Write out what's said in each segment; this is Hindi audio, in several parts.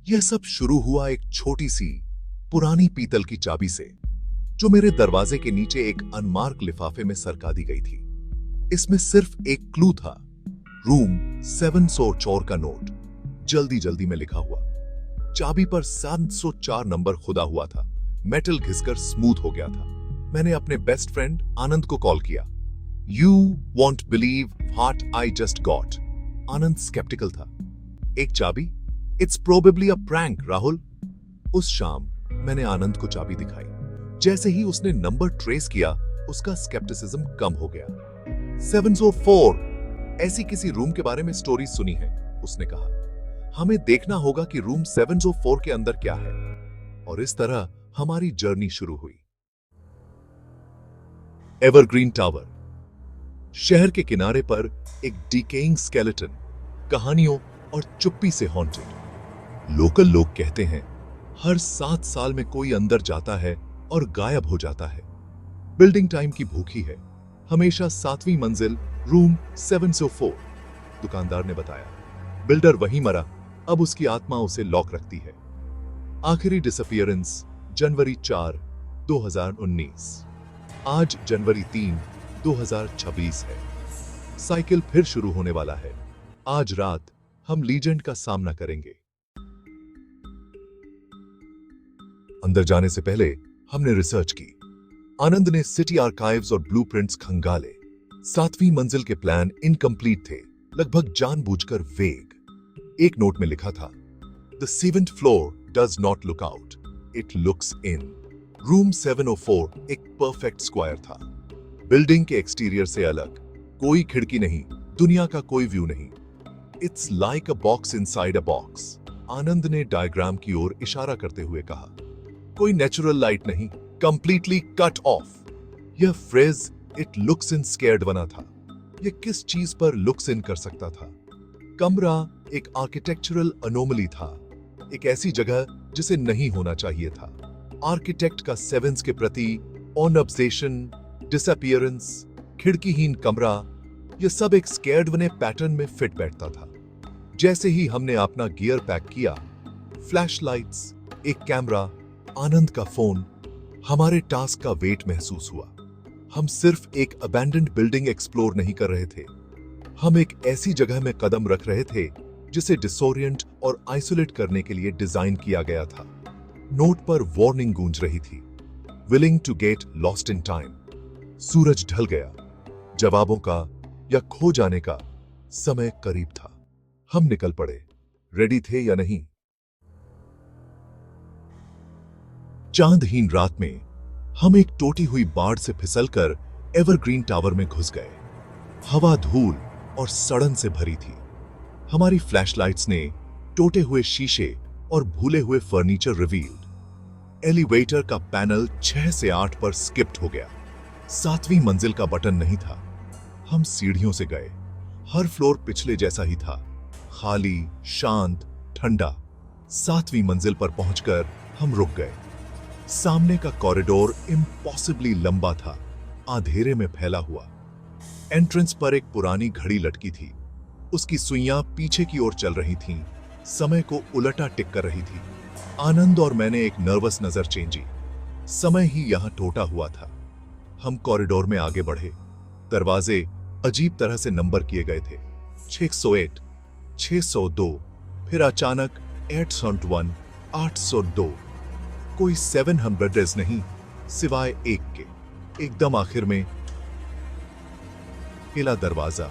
यह सब शुरू हुआ एक छोटी सी पुरानी पीतल की चाबी से, जो मेरे दरवाजे के नीचे एक अनमार्क लिफाफे में सरका दी गई थी। इसमें सिर्फ एक क्लू था, रूम 704 का नोट, जल्दी जल्दी में लिखा हुआ। चाबी पर 704 नंबर खुदा हुआ था। मेटल घिसकर स्मूथ हो गया था। मैंने अपने बेस्ट फ्रेंड आनंद को कॉल किया। You won't believe what I just got. Anand skeptical था। एक चाबी? It's probably a prank, Rahul. उस शाम मैंने आनंद को चाबी दिखाई। जैसे ही उसने नंबर ट्रेस किया, उसका स्केप्टिसिज्म कम हो गया। 704, ऐसी किसी रूम के बारे में स्टोरी सुनी है, उसने कहा। हमें देखना होगा कि रूम 704 के अंदर क्या है। और इस तरह हमारी जर्नी शुरू हुई। Evergreen tower. शहर के किनारे पर एक डिकेइंग स्केलेटन, कहानियों और चुप्पी से हॉन्टेड। लोकल लोग कहते हैं हर 7 साल में कोई अंदर जाता है और गायब हो जाता है। बिल्डिंग टाइम की भूखी है। हमेशा 7वीं मंजिल, रूम 704, दुकानदार ने बताया। बिल्डर वहीं मरा, अब उसकी आत्मा उसे लॉक रखती है। आखिरी डिसअपीयरेंस जनवरी 4, 2019। आज जनवरी 3, 2026 है। साइकिल फिर शुरू होने वाला है। आज रात हम लीजेंड का सामना करेंगे। अंदर जाने से पहले हमने रिसर्च की। आनंद ने सिटी आर्काइव्स और ब्लूप्रिंट्स खंगाले। 7वीं मंजिल के प्लान इनकम्प्लीट थे, लगभग जानबूझकर वेग। एक नोट में लिखा था, the 7th floor does not look out, it looks in. Room 704 एक परफेक्ट स्क्वायर था। बिल्डिंग के एक्सटीरियर से अलग, कोई खिड़की नहीं, दुनिया का कोई व्यू नहीं। It's like a box inside a box, Anand ने डायग्राम की ओर इशारा करते हुए कहा। कोई नेचुरल लाइट नहीं, कंप्लीटली कट ऑफ। यह phrase it looks in scared बना था। यह किस चीज पर लुक्स इन कर सकता था? कमरा एक आर्किटेक्चरल अनोमली था, एक ऐसी जगह जिसे नहीं होना चाहिए था। आर्किटेक्ट का सेवेंस के प्रति ऑन ऑब्सेशन, डिसअपीयरेंस, खिड़कीहीन कमरा, यह सब एक स्केयर्ड बने पैटर्न में फिट बैठता था। जैसे ही हमने अपना गियर पैक किया, फ्लैशलाइट्स, एक कैमरा, आनंद का फोन, हमारे टास्क का वेट महसूस हुआ। हम सिर्फ एक अबैंडन्ड बिल्डिंग एक्सप्लोर नहीं कर रहे थे, हम एक ऐसी जगह में कदम रख रहे थे जिसे डिसोरिएंट और आइसोलेट करने के लिए डिजाइन किया गया था। नोट पर वार्निंग गूंज रही थी, willing to get lost in time. सूरज ढल गया, जवाबों का या खो जाने का समय करीब था। हम निकल पड़े। रेडी थे या नहीं? चांदहीन रात में हम एक टूटी हुई बाड़ से फिसलकर एवरग्रीन टावर में घुस गए। हवा धूल और सड़न से भरी थी। हमारी फ्लैशलाइट्स ने टूटे हुए शीशे और भूले हुए फर्नीचर रिवील्ड। एलिवेटर का पैनल 6 से 8 पर स्किप्ड हो गया। 7वीं मंजिल का बटन नहीं था। हम सीढ़ियों से गए। हर फ्लोर पिछले जैसा ही था, खाली, शांत, ठंडा। 7वीं मंजिल पर पहुंचकर हम रुक गए। सामने का कॉरिडोर इम्पॉसिबली लंबा था, अंधेरे में फैला हुआ। एंट्रेंस पर एक पुरानी घड़ी लटकी थी। उसकी सुइयां पीछे की ओर चल रही थीं, समय को उलटा टिक कर रही थी। आनंद और मैंने एक नर्वस नजर चेंजी। समय ही यहां टूटा हुआ था। हम कॉरिडोर में आगे बढ़े। दरवाजे अजीब तरह से नंबर किए गए थे, 608, 602, फिर अचानक 801, 802। कोई 700 नहीं, सिवाय एक के। एकदम आखिर में पहला दरवाजा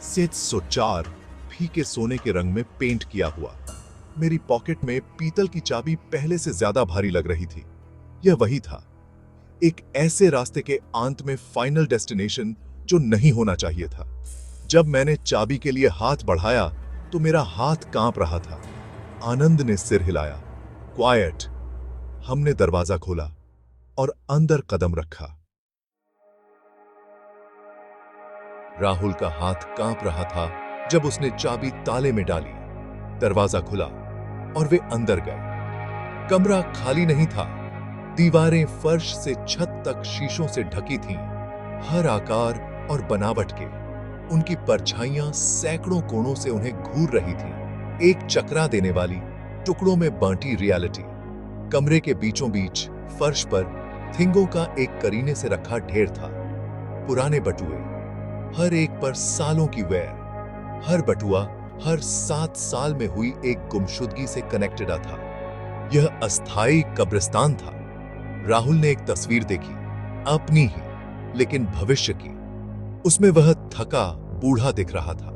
704, फीके सोने के रंग में पेंट किया हुआ। मेरी पॉकेट में पीतल की चाबी पहले से ज्यादा भारी लग रही थी। यह वही था, एक ऐसे रास्ते के अंत में फाइनल डेस्टिनेशन जो नहीं होना चाहिए था। जब मैंने चाबी के लिए हाथ बढ़ाया तो मेरा हाथ कांप रहा था। आनंद ने सिर हिलाया। क्वाइट। हमने दरवाजा खोला और अंदर कदम रखा। राहुल का हाथ कांप रहा था जब उसने चाबी ताले में डाली। दरवाजा खुला और वे अंदर गए। कमरा खाली नहीं था। दीवारें फर्श से छत तक शीशों से ढकी थीं, हर आकार और बनावट के। उनकी परछाइयां सैकड़ों कोणों से उन्हें घूर रही थीं। एक चकरा देने वाली, टुकड़ों में बांटी रियलिटी। कमरे के बीचों बीच फर्श पर थिंगों का एक करीने से रखा ढेर था। पुराने बटुए, हर एक पर सालों की वैर। हर बटुआ हर 7 साल में हुई एक गुमशुदगी से कनेक्टेड था। यह अस्थायी कब्रिस्तान था। राहुल ने एक तस्वीर देखी, अपनी ही, लेकिन भविष्य की। उसमें वह थका बूढ़ा दिख रहा था।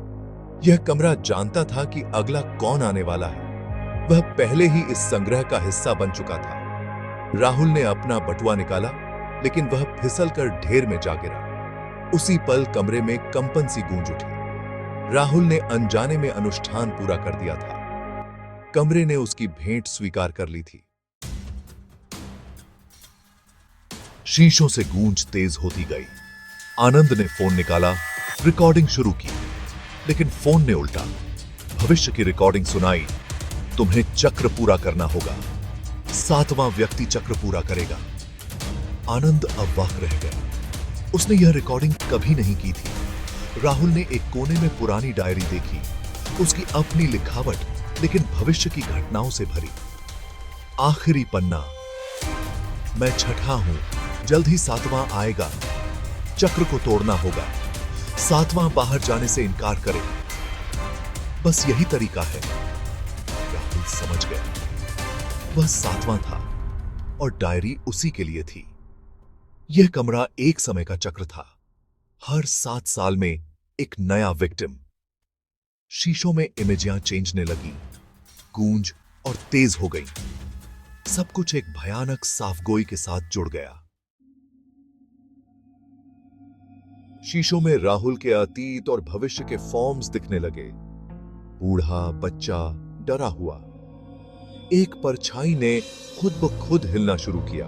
यह कमरा जानता था कि अगला कौन आने वाला है। वह पहले ही इस संग्रह का हिस्सा बन चुका था। राहुल ने अपना बटुआ निकाला, लेकिन वह फिसल कर ढेर में जा गिरा। उसी पल कमरे में कंपन सी गूंज उठी। राहुल ने अनजाने में अनुष्ठान पूरा कर दिया था। कमरे ने उसकी भेंट स्वीकार कर ली थी। शीशों से गूंज तेज होती गई। आनंद ने फोन निकाला, रिकॉर्डिंग शुरू की, लेकिन फोन ने उल्टा भविष्य की रिकॉर्डिंग सुनाई। तुम्हें चक्र पूरा करना होगा। 7वां व्यक्ति चक्र पूरा करेगा। आनंद अवाक रह गया। उसने यह रिकॉर्डिंग कभी नहीं की थी। राहुल ने एक कोने में पुरानी डायरी देखी, उसकी अपनी लिखावट, लेकिन भविष्य की घटनाओं से भरी। आखिरी पन्ना, मैं छठा हूं, जल्द ही 7वां आएगा। चक्र को तोड़ना होगा। 7वां बाहर जाने से इनकार करे। बस यही तरीका है। राहुल समझ गया। वह 7वां था और डायरी उसी के लिए थी। यह कमरा एक समय का चक्र था। हर 7 साल में एक नया विक्टिम। शीशों में इमेजियां चेंजने लगी, गूंज और तेज हो गई। सब कुछ एक भयानक साफगोई के साथ जुड़ गया। शीशों में राहुल के अतीत और भविष्य के फॉर्म्स दिखने लगे। बूढ़ा, बच्चा, डरा हुआ। एक परछाई ने खुद ब खुद हिलना शुरू किया,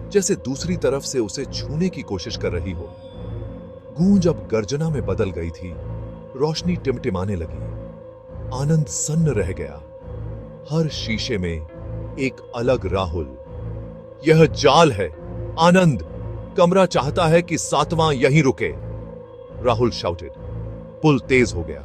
जैसे दूसरी तरफ से उसे छूने की कोशिश कर रही हो। गूंज अब गर्जना में बदल गई थी। रोशनी टिमटिमाने लगी। आनंद सन्न रह गया। हर शीशे में एक अलग राहुल। यह जाल है आनंद। कमरा चाहता है कि 7वां यहीं रुके। राहुल शाउटेड। पुल तेज हो गया।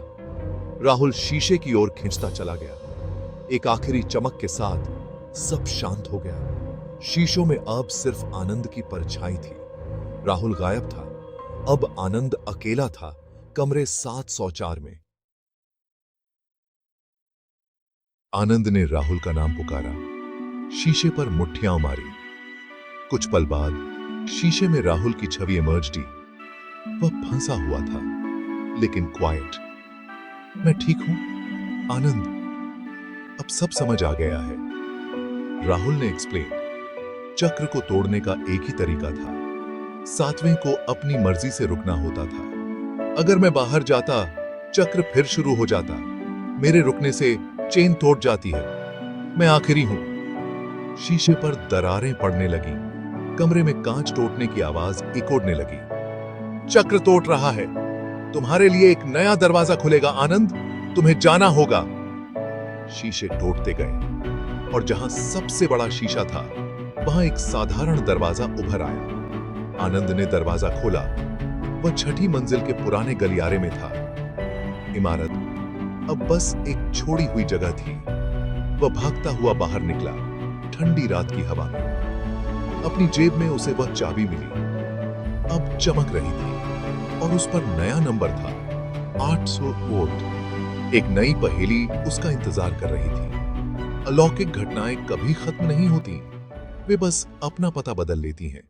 राहुल शीशे की ओर खींचता चला गया। एक आखिरी चमक के साथ सब शांत हो गया। शीशों में अब सिर्फ आनंद की परछाई थी। राहुल गायब था। अब आनंद अकेला था, कमरे 704 में। आनंद ने राहुल का नाम पुकारा, शीशे पर मुट्ठियां मारी। कुछ पल बाद शीशे में राहुल की छवि इमर्ज दी। वह फंसा हुआ था, लेकिन क्वाइट। मैं ठीक हूं आनंद, अब सब समझ आ गया है। राहुल ने एक्सप्लेन। चक्र को तोड़ने का एक ही तरीका था। 7वें को अपनी मर्जी से रुकना होता था। अगर मैं बाहर जाता, चक्र फिर शुरू हो जाता। मेरे रुकने से चेन टूट जाती है। मैं आखिरी हूं। शीशे पर दरारें पड़ने लगी। कमरे में कांच टूटने की आवाज इकोड़ने लगी। चक्र टूट रहा है। तुम्हारे लिए एक नया दरवाजा खुलेगा आनंद। तुम्हें जाना होगा। शीशे टूटते गए और जहां सबसे बड़ा शीशा था, वहां एक साधारण दरवाजा उभर आया। आनंद ने दरवाजा खोला। वह 6ठी मंजिल के पुराने गलियारे में था। इमारत अब बस एक छोड़ी हुई जगह थी। वह भागता हुआ बाहर निकला, ठंडी रात की हवा में। अपनी जेब में उसे वह चाबी मिली। अब चमक रही थी और उस पर नया नंबर था, 800 वोल्ट। एक नई पहेली उसका इंतजार कर रही थी। अलौकिक घटनाएं कभी खत्म नहीं होती, वे बस अपना पता बदल लेती हैं।